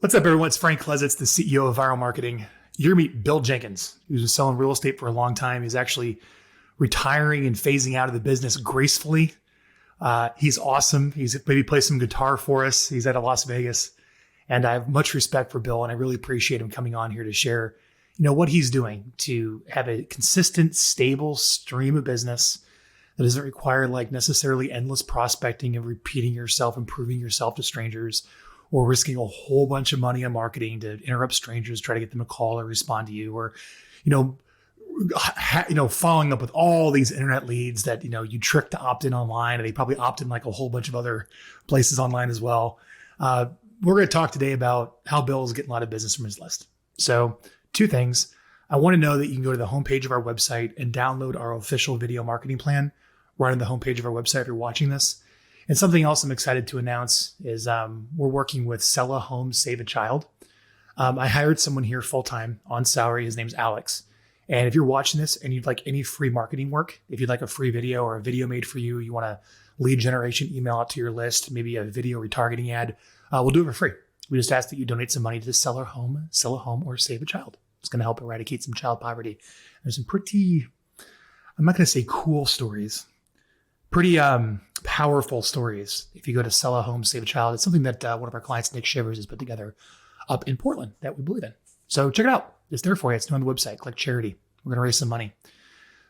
What's up, everyone? It's Frank Klesitz, the CEO of Vyral Marketing. You're going to meet Bill Jenkins, who's been selling real estate for a long time. He's actually retiring and phasing out of the business gracefully. He's awesome. He's maybe plays some guitar for us. He's out of Las Vegas. And I have much respect for Bill, and I really appreciate him coming on here to share, what he's doing to have a consistent, stable stream of business that doesn't require necessarily endless prospecting and repeating yourself and proving yourself to strangers, or risking a whole bunch of money on marketing to interrupt strangers, try to get them to call or respond to you, or, following up with all these internet leads that, you trick to opt in online, and they probably opt in like a whole bunch of other places online as well. We're going to talk today about how Bill is getting a lot of business from his list. So 2 things. I want to know that you can go to the homepage of our website and download our official video marketing plan right on the homepage of our website if you're watching this. And something else I'm excited to announce is we're working with Sell a Home, Save a Child. I hired someone here full-time on salary. His name's Alex. And if you're watching this and you'd like any free marketing work, if you'd like a free video or a video made for you, you want a lead generation email out to your list, maybe a video retargeting ad, we'll do it for free. We just ask that you donate some money to Sell a Home, or Save a Child. It's going to help eradicate some child poverty. There's some pretty, I'm not going to say cool stories, pretty powerful stories. If you go to Sell a Home, Save a Child, it's something that one of our clients, Nick Shivers, has put together up in Portland that we believe in. So check it out. It's there for you. It's on the website. Click charity. We're going to raise some money.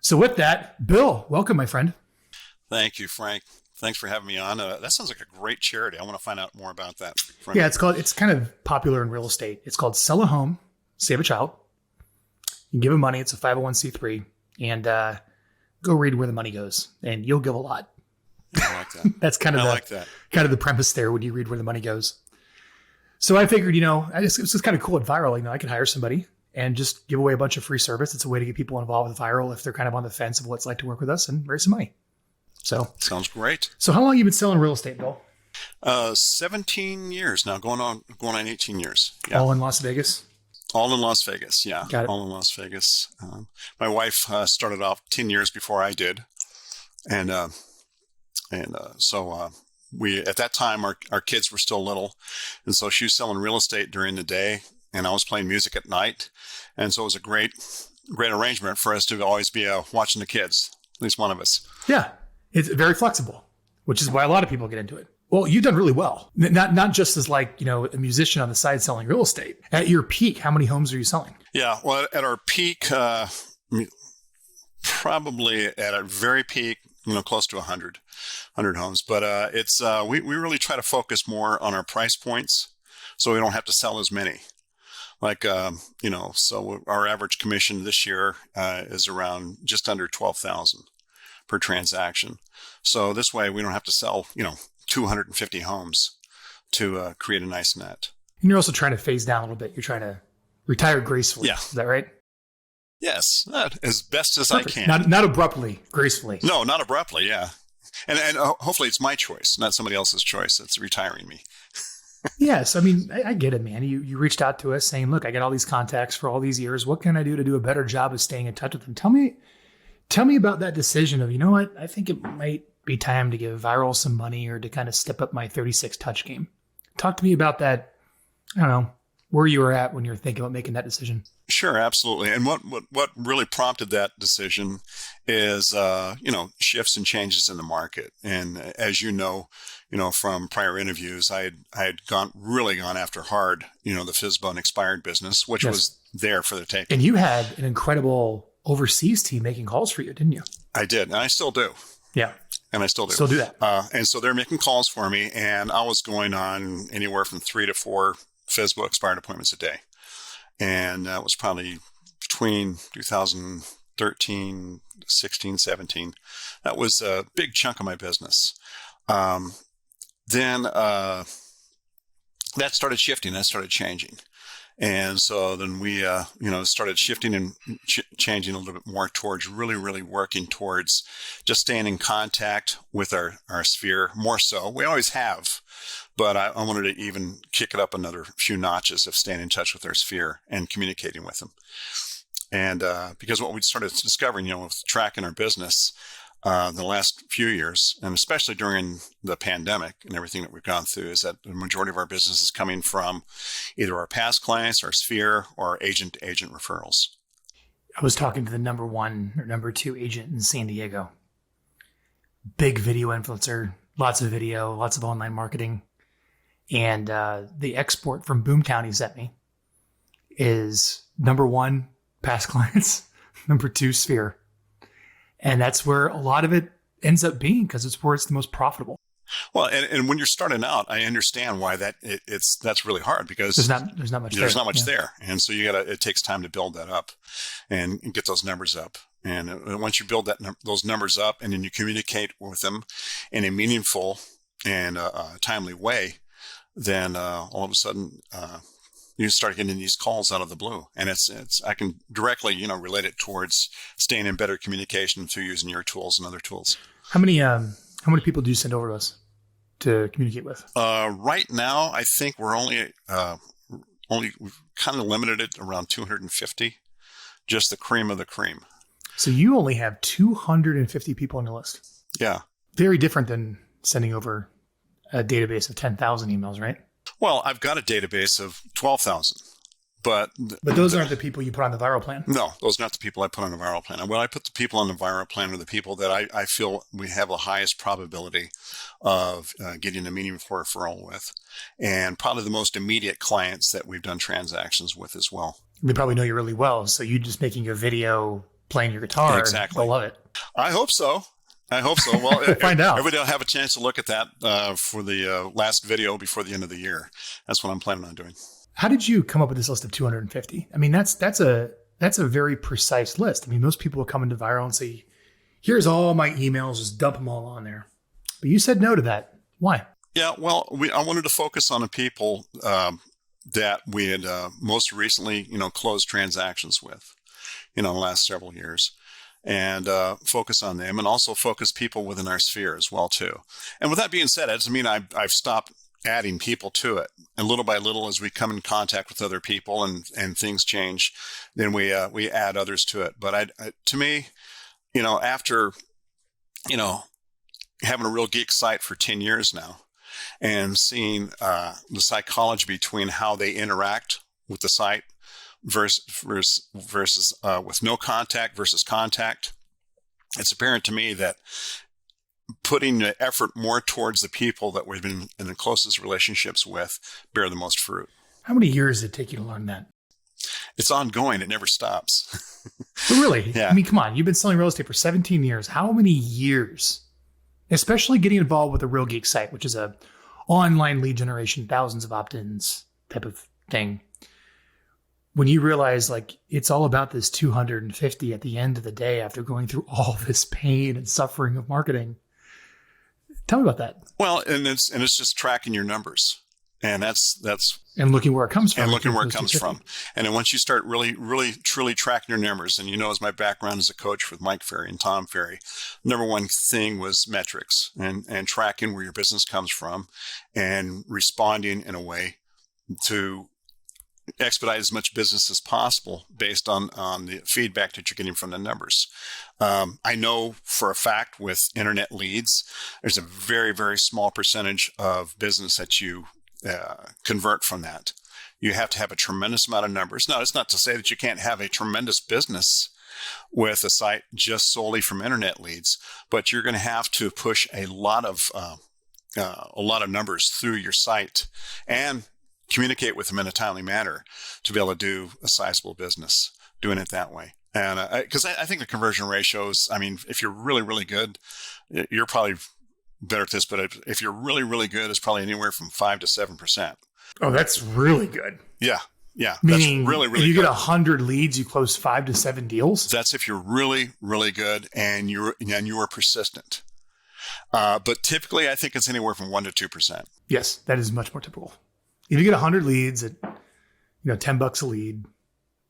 So with that, Bill, welcome, my friend. Thank you, Frank. Thanks for having me on. That sounds like a great charity. I want to find out more about that. Frank. Yeah, it's kind of popular in real estate. It's called Sell a Home, Save a Child. You give them money. It's a 501c3. And go read where the money goes, and you'll give a lot. I like that. That's kind of the premise there when you read where the money goes. So I figured, it's just kind of cool at Vyral. I could hire somebody and just give away a bunch of free service. It's a way to get people involved with Vyral if they're kind of on the fence of what it's like to work with us and raise some money. So sounds great. So how long have you been selling real estate, Bill? 17 years now, going on 18 years. Yeah. All in Las Vegas? All in Las Vegas, yeah. Got it. All in Las Vegas. My wife started off 10 years before I did. So we, at that time, our kids were still little. And so she was selling real estate during the day, and I was playing music at night. And so it was a great arrangement for us to always be watching the kids, at least one of us. Yeah. It's very flexible, which is why a lot of people get into it. Well, you've done really well. Not just as a musician on the side selling real estate. At your peak, how many homes are you selling? Yeah, well, at our peak, probably at our very peak, close to 100 homes. But it's we really try to focus more on our price points, so we don't have to sell as many. So our average commission this year is around just under $12,000 per transaction. So this way, we don't have to sell 250 homes to create a nice net. And you're also trying to phase down a little bit. You're trying to retire gracefully. Yeah. Is that right? Yes, as best as Perfect. I can. Not abruptly, gracefully. No, not abruptly, yeah. And hopefully it's my choice, not somebody else's choice. It's retiring me. Yes, I get it, man. You reached out to us saying, look, I got all these contacts for all these years. What can I do to do a better job of staying in touch with them? Tell me about that decision of, what? I think it might be time to give Vyral some money or to kind of step up my 36 touch game. Talk to me about that. I don't know, where you were at when you were thinking about making that decision. Sure, absolutely. And what really prompted that decision is, shifts and changes in the market. And as you know from prior interviews, I had gone after hard, the FSBO and expired business, which Yes. was there for the taking. And you had an incredible overseas team making calls for you, didn't you? I did, and I still do. Yeah. And I still do. Still do that. And so they're making calls for me, and I was going on anywhere from 3 to 4 FSBO expired appointments a day. And that was probably between 2013, 16, 17. That was a big chunk of my business. Then that started shifting. That started changing. And so then we, started shifting and changing a little bit more towards really working towards just staying in contact with our sphere more so. We always have, but I wanted to even kick it up another few notches of staying in touch with our sphere and communicating with them. And because what we started discovering, with tracking our business, the last few years, and especially during the pandemic and everything that we've gone through, is that the majority of our business is coming from either our past clients, our sphere, or agent-to-agent referrals. I was talking to the number 1 or number 2 agent in San Diego. Big video influencer, lots of video, lots of online marketing. And the export from Boomtown he sent me is number 1, past clients, number 2, sphere. And that's where a lot of it ends up being, because it's where it's the most profitable. Well, and when you're starting out, I understand why that's really hard, because there's not much there. And so it takes time to build that up and get those numbers up. And once you build those numbers up, and then you communicate with them in a meaningful and timely way, then all of a sudden you start getting these calls out of the blue. And I can directly relate it towards staying in better communication through using your tools and other tools. How many people do you send over to us to communicate with? Right now, I think we're only we've kind of limited it around 250, just the cream of the cream. So you only have 250 people on your list. Yeah. Very different than sending over a database of 10,000 emails, right? Well, I've got a database of 12,000. But those aren't the people you put on the Vyral plan? No, those are not the people I put on the Vyral plan. And when I put the people on the Vyral plan are the people that I feel we have the highest probability of getting a meaningful referral with, and probably the most immediate clients that we've done transactions with as well. They probably know you really well, so you just making a video playing your guitar, exactly. They'll love it. I hope so. Well, we'll find out. Everybody will have a chance to look at that for the last video before the end of the year. That's what I'm planning on doing. How did you come up with this list of 250? I mean, that's a very precise list. I mean, most people will come into Vyral and say, here's all my emails, just dump them all on there. But you said no to that. Why? Yeah, well, I wanted to focus on the people that we had most recently, closed transactions with, in the last several years, and focus on them, and also focus people within our sphere as well, too. And with that being said, it doesn't mean I've stopped adding people to it. And little by little, as we come in contact with other people and things change, then we add others to it. But to me, after, having a Real Geek site for 10 years now, and seeing the psychology between how they interact with the site versus with no contact versus contact, it's apparent to me that putting the effort more towards the people that we've been in the closest relationships with bear the most fruit. How many years did it take you to learn that? It's ongoing. It never stops. But really? Yeah. I mean, come on. You've been selling real estate for 17 years. How many years, especially getting involved with a Real Geek site, which is a online lead generation, thousands of opt-ins type of thing, when you realize it's all about this 250 at the end of the day after going through all this pain and suffering of marketing? Tell me about that. Well, and it's just tracking your numbers, and that's and looking where it comes from. And then once you start really, really, truly tracking your numbers, and as my background as a coach with Mike Ferry and Tom Ferry, number one thing was metrics and tracking where your business comes from, and responding in a way to expedite as much business as possible based on the feedback that you're getting from the numbers. I know for a fact with internet leads, there's a very, very small percentage of business that you convert from that. You have to have a tremendous amount of numbers. Now, it's not to say that you can't have a tremendous business with a site just solely from internet leads, but you're going to have to push a lot of numbers through your site and communicate with them in a timely manner to be able to do a sizable business doing it that way. And because I think the conversion ratios, if you're really, really good, you're probably better at this, but if you're really, really good, it's probably anywhere from 5 to 7%. Oh, that's really good. Yeah. Meaning, that's really, really if you good. get 100 leads, you close 5 to 7 deals? That's if you're really, really good and you are persistent. But typically, I think it's anywhere from 1 to 2%. Yes, that is much more typical. If you get 100 leads at, $10 a lead,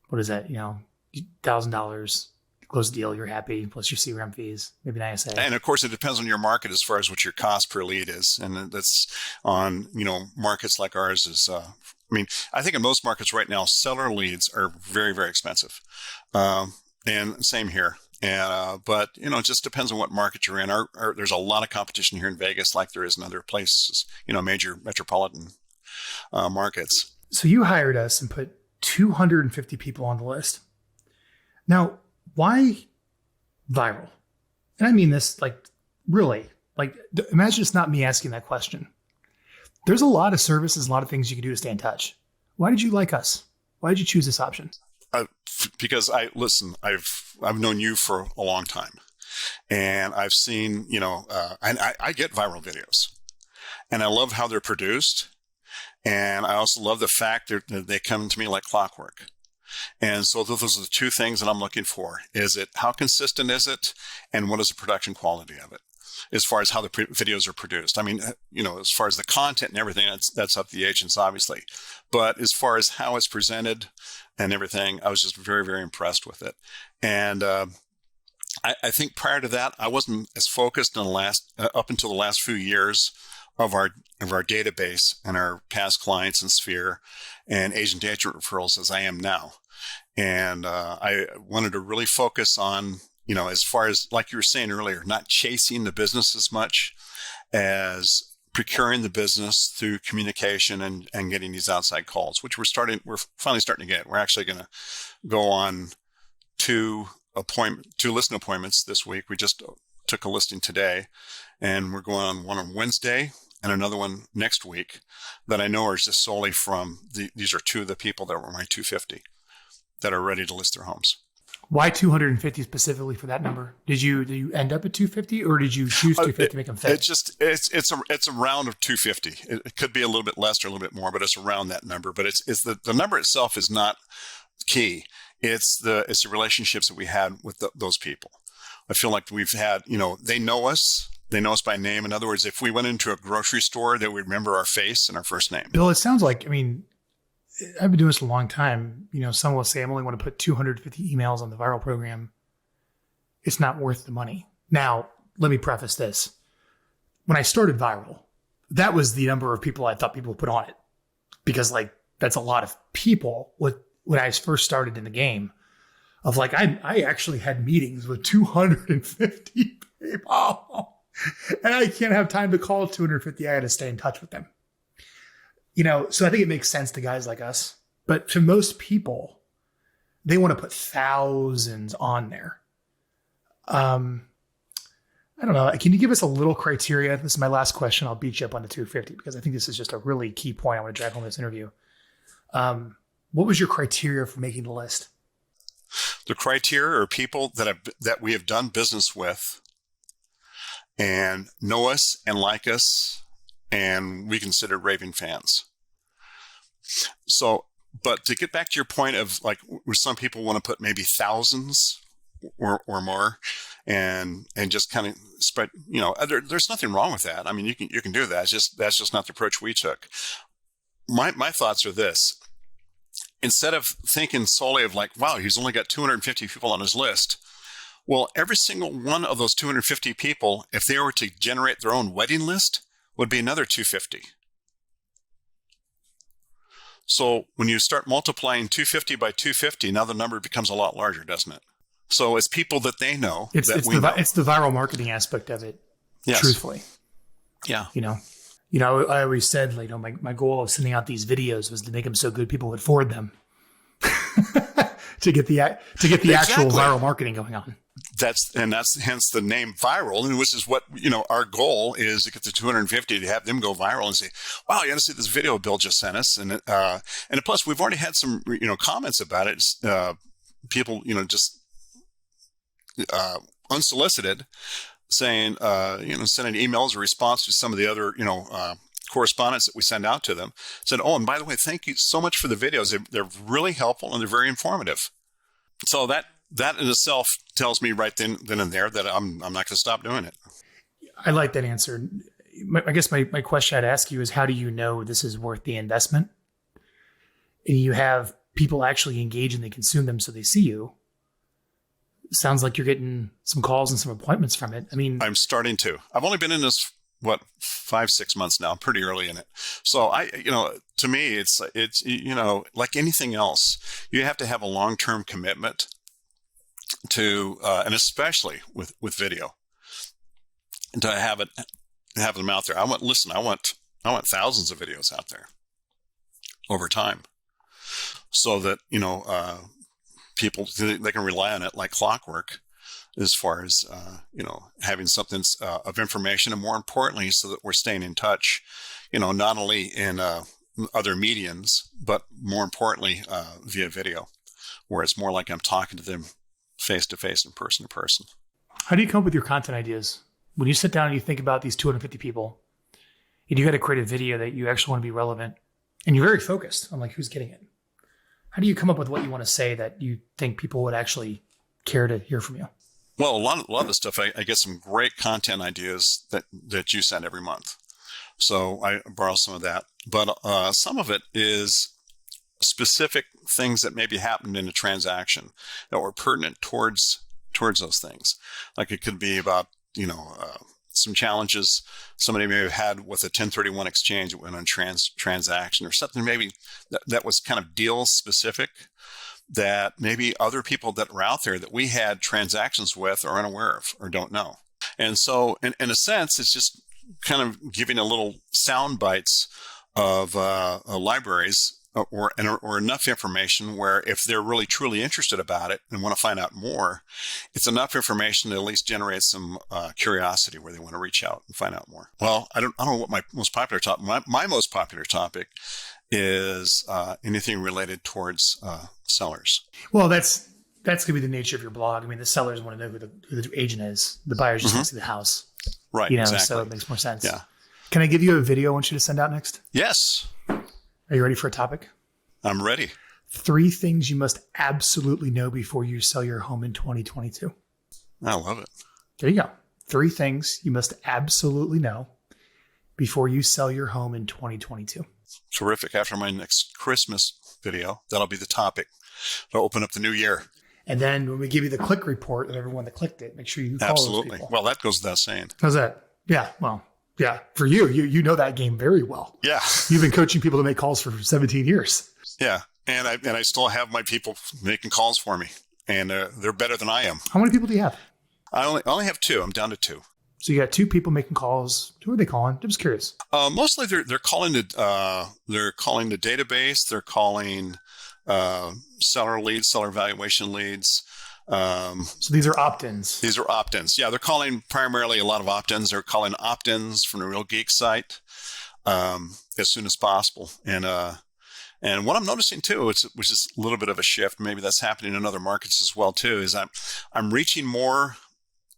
what is that? $1,000, close the deal, you're happy, plus your CRM fees, maybe an ISA. And of course, it depends on your market as far as what your cost per lead is. And that's on, markets like ours is, I think in most markets right now, seller leads are very, very expensive. And same here. But it just depends on what market you're in. There's a lot of competition here in Vegas, like there is in other places, major metropolitan markets. So you hired us and put 250 people on the list. Now, why Vyral? And I mean this really, imagine it's not me asking that question. There's a lot of services, a lot of things you can do to stay in touch. Why did you like us? Why did you choose this option? Because I've known you for a long time, and I've seen, and I get viral videos, and I love how they're produced. And I also love the fact that they come to me like clockwork. And so those are the two things that I'm looking for. How consistent is it? And what is the production quality of it? As far as how the videos are produced. I mean, as far as the content and everything, that's up to the agents, obviously. But as far as how it's presented and everything, I was just very, very impressed with it. And I think prior to that, I wasn't as focused up until the last few years of our database and our past clients and Sphere and agent referrals as I am now. And I wanted to really focus on, as far as, like you were saying earlier, not chasing the business as much as procuring the business through communication and getting these outside calls, which we're finally starting to get. We're actually going to go on two listing appointments this week. We just took a listing today, and we're going on one on Wednesday and another one next week that I know are just solely from these are two of the people that were my 250 that are ready to list their homes. Why 250 specifically for that number? Did you end up at 250, or did you choose 250 to make them fit? It's a round of 250. It could be a little bit less or a little bit more, but it's around that number. But it's the number itself is not key. It's the relationships that we had with those people. I feel like we've had, they know us. They know us by name. In other words, if we went into a grocery store, they would remember our face and our first name. Bill, it sounds like, I've been doing this a long time. Some will say, I'm only going to put 250 emails on the Vyral program. It's not worth the money. Now, let me preface this. When I started Vyral, that was the number of people I thought people would put on it. Because that's a lot of people when I first started in the game of I actually had meetings with 250 people. And I can't have time to call 250. I got to stay in touch with them. So I think it makes sense to guys like us. But to most people, they want to put thousands on there. I don't know. Can you give us a little criteria? This is my last question. I'll beat you up on the 250 because I think this is just a really key point I want to drive home this interview. What was your criteria for making the list? The criteria are people that we have done business with and know us and like us, and we consider raving fans. So, but to get back to your point of where some people want to put maybe thousands or more and just kind of spread, there's nothing wrong with that. I mean, you can do that. That's just not the approach we took. My thoughts are this. Instead of thinking solely of wow, he's only got 250 people on his list. Well, every single one of those 250 people, if they were to generate their own wedding list, would be another 250. So when you start multiplying 250 by 250, now the number becomes a lot larger, doesn't it? So it's people that they know. It's the viral marketing aspect of it. Yes. Truthfully. Yeah. I always said, my goal of sending out these videos was to make them so good people would forward them to get the actual viral marketing going on. That's hence the name Vyral, and which is what our goal is to get to 250 to have them go viral and say, "Wow, you got to see this video Bill just sent us." And plus, we've already had some comments about it. People just unsolicited saying sending emails or response to some of the other correspondence that we send out to them, said, "Oh, and by the way, thank you so much for the videos. They're really helpful and they're very informative." So that in itself tells me right then and there that I'm not going to stop doing it. I like that answer. I guess my question I'd ask you is, how do you know this is worth the investment? And you have people actually engage and they consume them so they see you. Sounds like you're getting some calls and some appointments from it. I'm starting to. I've only been in this 5-6 months now. I'm pretty early in it. So to me, it's like anything else, you have to have a long-term commitment and especially with video, and to have them out there. I want thousands of videos out there over time, so that people, they can rely on it like clockwork, as far as having something of information, and more importantly, so that we're staying in touch, not only in other mediums, but more importantly via video, where it's more like I'm talking to them face to face and person to person. How do you come up with your content ideas? When you sit down and you think about these 250 people, and you got to create a video that you actually want to be relevant, and you're very focused on like who's getting it. How do you come up with what you want to say that you think people would actually care to hear from you? Well, a lot of the stuff, I get some great content ideas that you send every month. So I borrow some of that. But some of it is specific things that maybe happened in a transaction that were pertinent towards those things. Like it could be about, some challenges somebody may have had with a 1031 exchange that went on transaction, or something maybe that was kind of deal specific, that maybe other people that were out there that we had transactions with are unaware of or don't know. And so in a sense, it's just kind of giving a little sound bites of libraries or enough information where if they're really truly interested about it and want to find out more, it's enough information to at least generate some curiosity where they want to reach out and find out more. Well, I don't know what my most popular topic, my most popular topic is anything related towards sellers. Well, that's going to be the nature of your blog. I mean, the sellers want to know who the agent is. The buyers just want to see the house. Right, exactly. So it makes more sense. Yeah. Can I give you a video I want you to send out next? Yes. Are you ready for a topic? I'm ready. 3 things you must absolutely know before you sell your home in 2022. I love it. There you go. 3 things you must absolutely know before you sell your home in 2022. Terrific. After my next Christmas video, that'll be the topic. It'll open up the new year. And then when we give you the click report of everyone that clicked it, make sure you follow those people. Well, that goes without saying. How's that? Yeah. Well, yeah. For you know that game very well. Yeah. You've been coaching people to make calls for 17 years. Yeah. And I still have my people making calls for me, and they're better than I am. How many people do you have? I only have 2. I'm down to 2. So you got 2 people making calls. Who are they calling? I'm just curious. Mostly they're calling the database. They're calling seller leads, seller valuation leads. So these are opt-ins. These are opt-ins. Yeah, they're calling primarily a lot of opt-ins. They're calling opt-ins from the Real Geek site as soon as possible. And what I'm noticing too, which is a little bit of a shift, maybe that's happening in other markets as well too, is I'm reaching more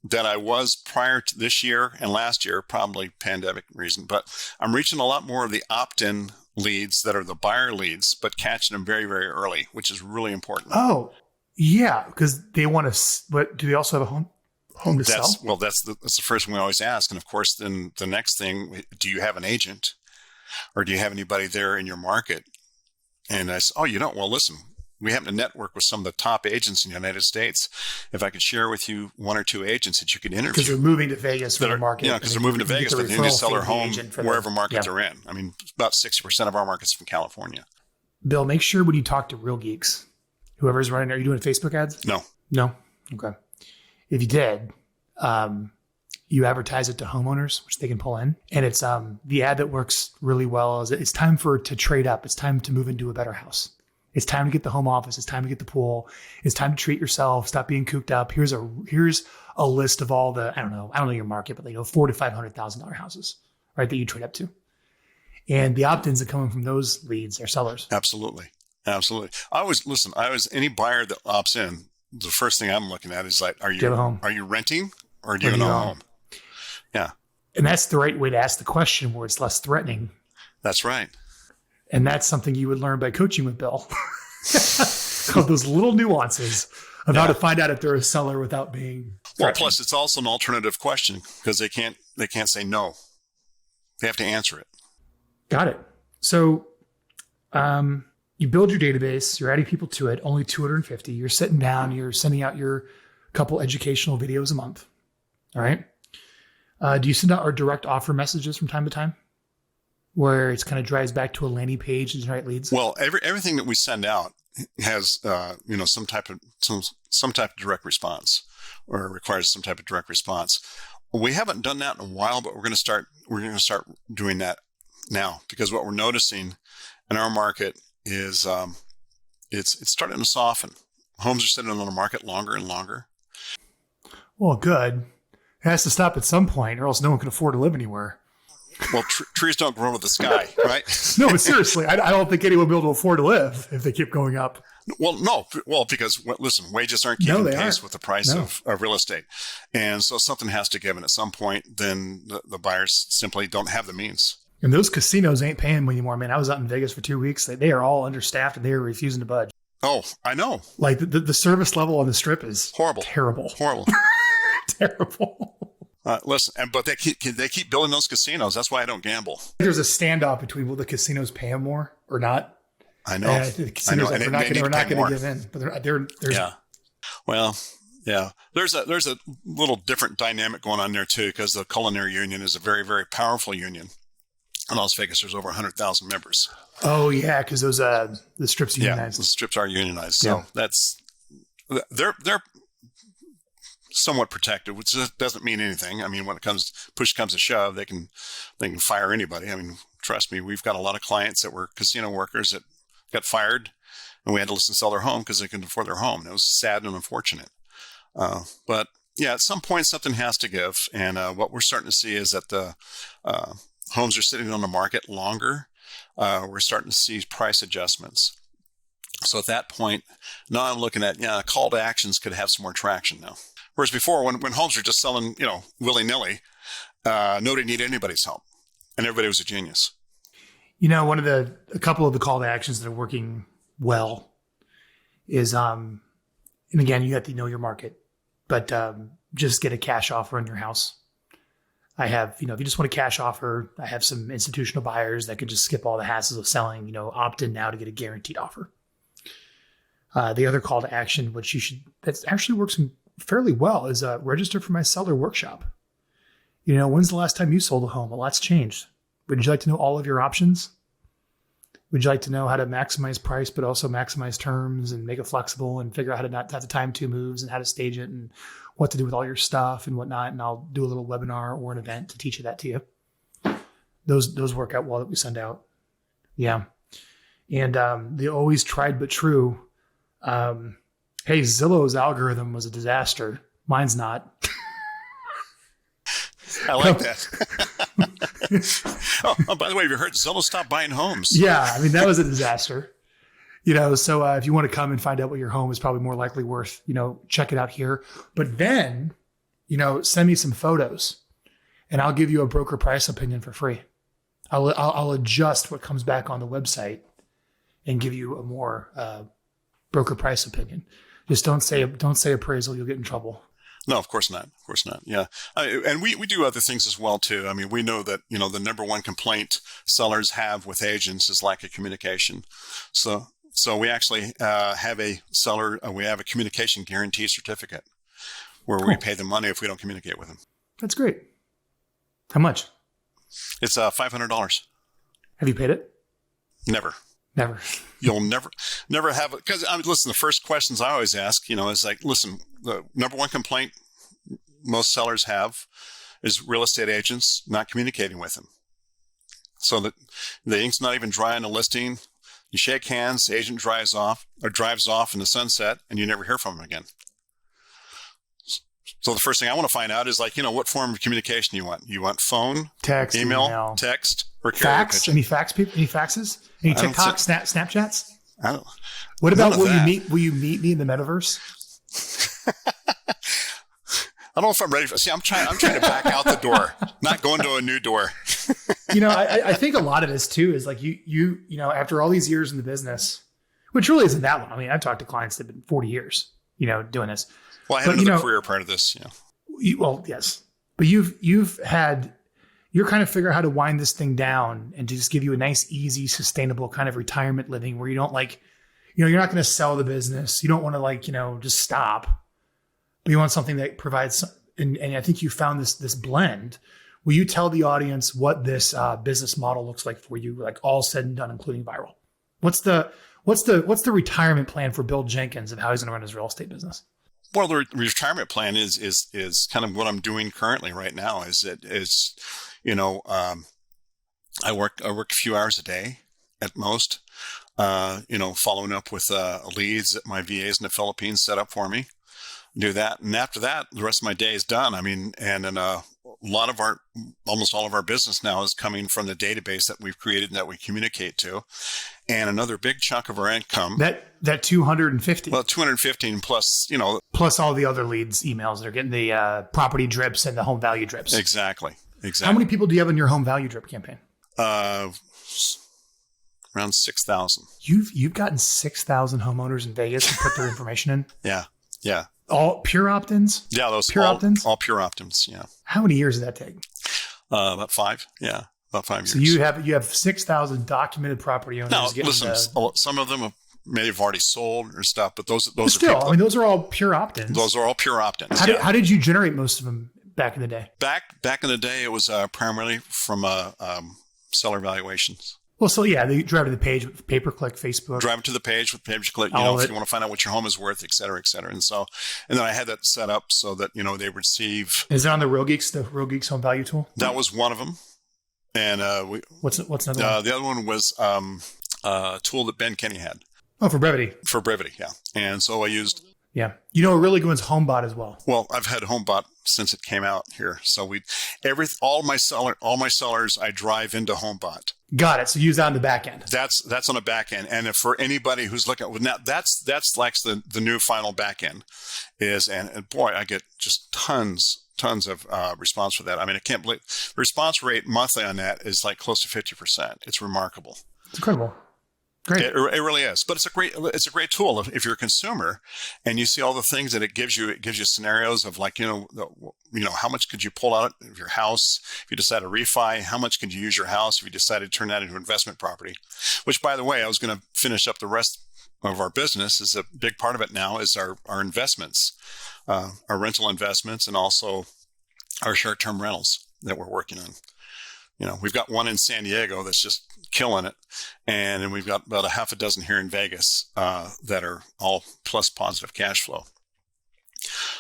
than I was prior to this year and last year, probably pandemic reason, but I'm reaching a lot more of the opt-in leads that are the buyer leads, but catching them very, very early, which is really important. Oh, yeah, because they want to. But do they also have a home to sell? Well, that's the first thing we always ask, and of course, then the next thing: do you have an agent, or do you have anybody there in your market? And I said, oh, you don't. Well, listen, we happen to network with some of the top agents in the United States. If I could share with you 1 or 2 agents that you could interview, because they're moving to Vegas for the market. Yeah, because they're moving to Vegas, but they need to sell their home wherever market they're in. I mean, about 60% of our market's from California. Bill, make sure when you talk to Real Geeks, whoever's running, are you doing Facebook ads? No. No? Okay. If you did, you advertise it to homeowners, which they can pull in. And it's the ad that works really well is it's time to trade up. It's time to move into a better house. It's time to get the home office. It's time to get the pool. It's time to treat yourself. Stop being cooped up. Here's a list of all the, I don't know your market, but $400,000 to $500,000 houses, right, that you trade up to. And the opt-ins that come from those leads are sellers. Absolutely. Any buyer that opts in, the first thing I'm looking at is like, are you renting or do you own a home? Yeah. And that's the right way to ask the question where it's less threatening. That's right. And that's something you would learn by coaching with Bill. Of those little nuances of how to find out if they're a seller without being threatened. Well, plus it's also an alternative question because they can't say no. They have to answer it. Got it. So you build your database, you're adding people to it, only 250. You're sitting down, you're sending out your couple educational videos a month. All right. Do you send out our direct offer messages from time to time where it's kind of drives back to a landing page and generate leads? Well, everything that we send out has some type of direct response, or requires some type of direct response. We haven't done that in a while, but we're going to start doing that now, because what we're noticing in our market is it's starting to soften. Homes are sitting on the market longer and longer. Well, good. It has to stop at some point, or else no one can afford to live anywhere. Well, trees don't grow to the sky, right? No, but seriously, I don't think anyone will be able to afford to live if they keep going up. Well, no. Well, because, listen, wages aren't keeping pace with the price of real estate. And so something has to give. And at some point, then the buyers simply don't have the means. And those casinos ain't paying me anymore, man. I was out in Vegas for 2 weeks. They are all understaffed, and they are refusing to budge. Oh, I know. Like the service level on the Strip is horrible. Terrible. Horrible. Terrible. Listen, but they keep building those casinos. That's why I don't gamble. There's a standoff between will the casinos pay them more or not. I know. The casinos we're not going to give in, but there's yeah. Well, yeah. There's a little different dynamic going on there too, because the Culinary Union is a very, very powerful union. In Las Vegas, there's over 100,000 members. Oh yeah, because those the Strip's unionized. Yeah, the Strips are unionized, so they're somewhat protected, which doesn't mean anything. I mean, when push comes to shove, they can fire anybody. I mean, trust me, we've got a lot of clients that were casino workers that got fired, and we had to listen to sell their home because they couldn't afford their home. It was sad and unfortunate. But yeah, at some point, something has to give. And what we're starting to see is that the homes are sitting on the market longer. We're starting to see price adjustments. So at that point, now I'm looking at, call to actions could have some more traction now. Whereas before, when homes were just selling, willy-nilly, nobody needed anybody's help, and everybody was a genius. A couple of the call to actions that are working well is, and again, you have to know your market, but just get a cash offer on your house. I have, if you just want a cash offer, I have some institutional buyers that could just skip all the hassles of selling, opt in now to get a guaranteed offer. The other call to action, that actually works fairly well, is register for my seller workshop. When's the last time you sold a home? A lot's changed. Would you like to know all of your options? Would you like to know how to maximize price, but also maximize terms and make it flexible and figure out how to not have to time two moves and how to stage it and what to do with all your stuff and whatnot? And I'll do a little webinar or an event to teach you that to you. Those work out well that we send out. Yeah. And the always tried but true, hey, Zillow's algorithm was a disaster. Mine's not. I like that. Oh, by the way, have you heard Zillow stopped buying homes? Yeah, that was a disaster. So if you want to come and find out what your home is probably more likely worth, check it out here. But then, send me some photos and I'll give you a broker price opinion for free. I'll adjust what comes back on the website and give you a more broker price opinion. Just don't say appraisal. You'll get in trouble. No, of course not. Of course not. Yeah. And we do other things as well, too. I mean, we know that, the number one complaint sellers have with agents is lack of communication. So we actually have we have a communication guarantee certificate where we pay them money if we don't communicate with them. That's great. How much? It's $500. Have you paid it? Never. You'll never have it. Because, listen, the first questions I always ask, is like, listen, the number one complaint most sellers have is real estate agents not communicating with them. So that the ink's not even dry on the listing. You shake hands, the agent drives off in the sunset, and you never hear from him again. So the first thing I want to find out is what form of communication you want. You want phone, text, email, text, or fax? Any fax people? Any faxes? Any TikTok, Snapchats? I don't. What about will you meet me in the metaverse? I don't know if I'm ready for. See, I'm trying to back out the door, not going to a new door. I think a lot of this too is like you after all these years in the business, which really isn't that long. I've talked to clients that have been 40 years, doing this. Well, I had another career part of this. Yeah. Well, yes, but you're kind of figure out how to wind this thing down and to just give you a nice, easy, sustainable kind of retirement living where you don't you're not going to sell the business. You don't want to just stop, but you want something that provides. And I think you found this blend. Will you tell the audience what this business model looks like for you, like all said and done, including Vyral? What's What's the retirement plan for Bill Jenkins of how he's going to run his real estate business? Well, the retirement plan is kind of what I'm doing currently right now. I work a few hours a day at most. Following up with leads that my VAs in the Philippines set up for me. Do that, and after that, the rest of my day is done. I mean, and then almost all of our business now is coming from the database that we've created and that we communicate to. And another big chunk of our income. That 250. Well, 215 plus, plus all the other leads, emails that are getting the property drips and the home value drips. Exactly. How many people do you have in your home value drip campaign? Around 6,000. You've gotten 6,000 homeowners in Vegas to put their information in? Yeah. All pure opt-ins? Yeah, those pure opt-ins? All pure opt-ins, yeah. How many years did that take? About 5. Yeah, about 5 years. So you have 6,000 documented property owners. Now, listen, some of them may have already sold or stuff, but those are still, people, I mean, those are all pure opt-ins. Those are all pure opt-ins. How did you generate most of them back in the day? Back in the day, it was primarily from seller valuations. Well, so yeah, they drive to the page with pay-per-click, Facebook. Drive it to the page with pay-per-click, if you want to find out what your home is worth, et cetera, et cetera. And then I had that set up so that, they receive. Is it on the Real Geeks Home Value Tool? That was one of them. And what's another one? The other one was a tool that Ben Kenny had. Oh, for brevity. For brevity, yeah. And so I used. Yeah. A really good one's HomeBot as well. Well, I've had HomeBot since it came out here. So all my sellers, I drive into HomeBot. Got it. So use that on the back end. That's on the back end. And if for anybody who's looking now, that's like the new final back end is, and boy, I get just tons of response for that. I mean, I can't believe the response rate monthly on that is like close to 50%. It's remarkable. It's incredible. Great. It really is, but it's a great tool if you're a consumer and you see all the things that it gives you. It gives you scenarios of like, how much could you pull out of your house if you decide to refi? How much could you use your house if you decide to turn that into investment property? Which, by the way, I was going to finish up the rest of our business. Is a big part of it now is our investments, our rental investments, and also our short-term rentals that we're working on. We've got one in San Diego that's just killing it. And then we've got about a half a dozen here in Vegas that are all plus positive cash flow.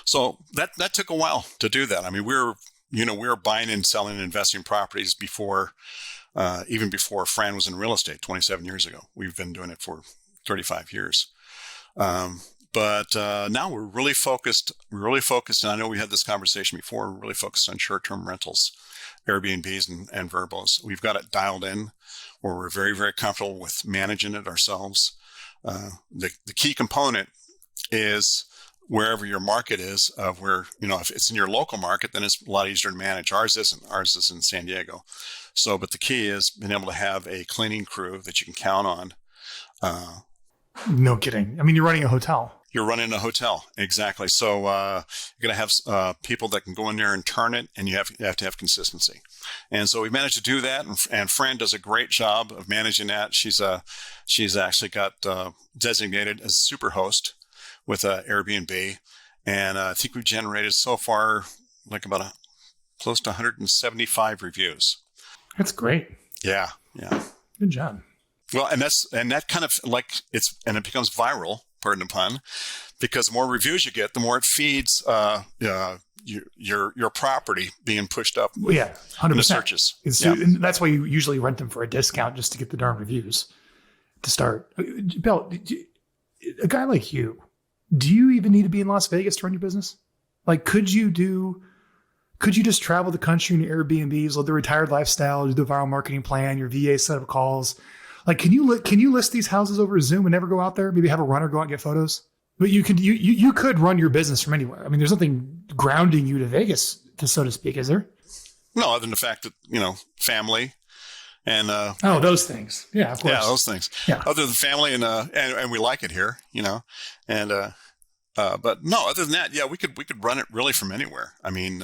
So that took a while to do that. I mean, we were buying and selling and investing properties even before Fran was in real estate 27 years ago. We've been doing it for 35 years. But now we're really focused. And I know we had this conversation before. We're really focused on short-term rentals, Airbnbs and Verbos. We've got it dialed in where we're very, very comfortable with managing it ourselves. The key component is wherever your market is of where, if it's in your local market, then it's a lot easier to manage. Ours isn't. Ours is in San Diego. But the key is being able to have a cleaning crew that you can count on. No kidding. I mean, you're running a hotel. You're running a hotel. Exactly. So you're going to have people that can go in there and turn it, and you have to have consistency. And so we managed to do that, and Fran does a great job of managing that. She's actually got designated as super host with Airbnb, and I think we've generated so far like about close to 175 reviews. That's great. Yeah. Good job. Well, and that kind of like it becomes viral. Pardon the pun, because the more reviews you get, the more it feeds your property being pushed up. Yeah, 100%. In the searches. And that's why you usually rent them for a discount just to get the darn reviews to start. Bill, a guy like you, do you even need to be in Las Vegas to run your business? Like, could you just travel the country in your Airbnbs, live the retired lifestyle, do the viral marketing plan, your VA set up calls? Like, can you list these houses over Zoom and never go out there? Maybe have a runner go out and get photos. But you could run your business from anywhere. I mean, there's nothing grounding you to Vegas, so to speak, is there? No, other than the fact that family and those things. Yeah, of course. Yeah, those things. Yeah. Other than family and we like it here, and but no, other than that, yeah, we could run it really from anywhere. I mean,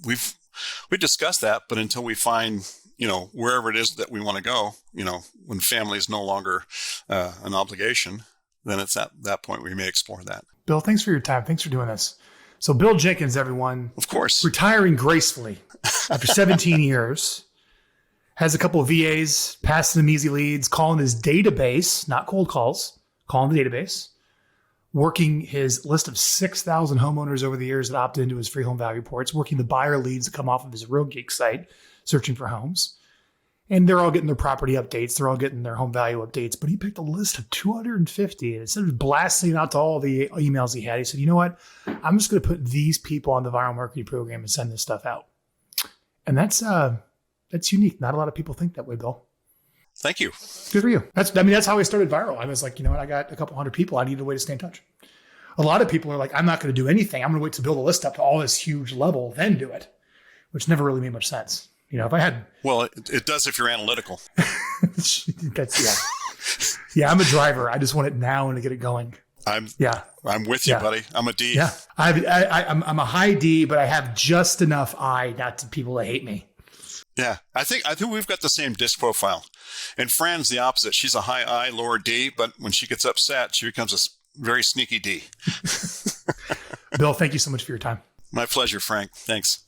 we discussed that, but until we find wherever it is that we want to go, when family is no longer an obligation, then it's at that point we may explore that. Bill, thanks for your time. Thanks for doing this. So Bill Jenkins, everyone. Of course. Retiring gracefully after 17 years, has a couple of VAs, passing them easy leads, calling his database, not cold calls, calling the database, working his list of 6,000 homeowners over the years that opted into his free home value reports, working the buyer leads that come off of his Real Geek site, searching for homes. And they're all getting their property updates. They're all getting their home value updates. But he picked a list of 250. And instead of blasting out to all the emails he had, he said, you know what? I'm just going to put these people on the Vyral marketing program and send this stuff out. And that's unique. Not a lot of people think that way, Bill. Thank you. Good for you. That's how I started Vyral. I was like, you know what? I got a couple hundred people. I needed a way to stay in touch. A lot of people are like, I'm not going to do anything. I'm going to wait to build a list up to all this huge level, then do it, which never really made much sense. You know, if I had... Well, it does if you're analytical. Yeah, I'm a driver. I just want it now and to get it going. I'm with you, buddy. I'm a D. Yeah, I'm a high D, but I have just enough I not to people that hate me. Yeah, I think we've got the same disc profile. And Fran's the opposite. She's a high I, lower D, but when she gets upset, she becomes a very sneaky D. Bill, thank you so much for your time. My pleasure, Frank. Thanks.